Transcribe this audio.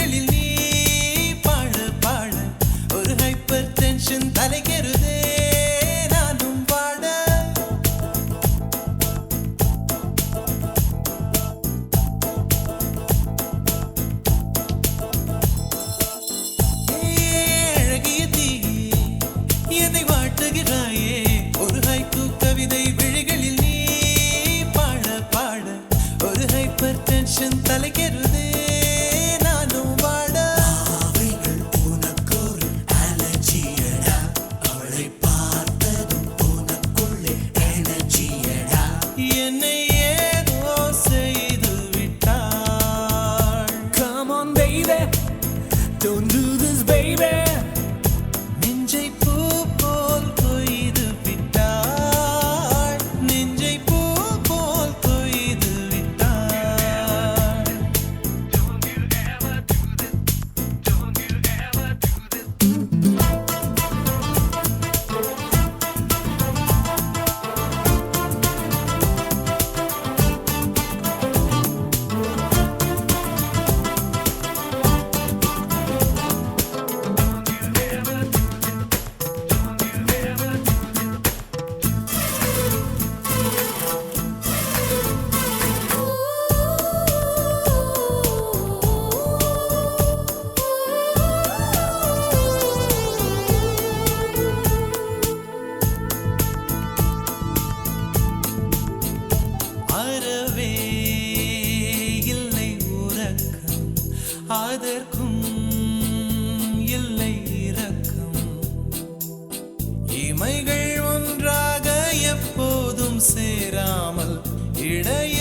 விழிகளில் நீ பாட பாட ஒரு ஹைப்பர் டென்ஷன் தலைகெறுதே நானும் பாட அழகிய தீயே என்னை வாட்டுகிறாயே ஒரு ஹைக்கூ கவிதை விழிகளில் நீ பாட பாட ஒரு ஹைப்பர் டென்ஷன் தலைகெறுதே நானும் வாட அவைகள் உனக்கொரு அலர்ஜியடா அவளை பார்த்ததும் உனக்குள்ளே எனர்ஜியடா என்னை ஏதோ செய்து விட்டாள் Come on baby don't do this baby நெஞ்சை பூ போல் கொய்து விட்டாள் நெஞ்சை பூ போல் கொய்து விட்டாள் அறவே இல்லை உறக்கம் அதற்கும் இல்லை இரக்கம் இமைகள் ஒன்றாக எப்போதும் சேராமல் இடைய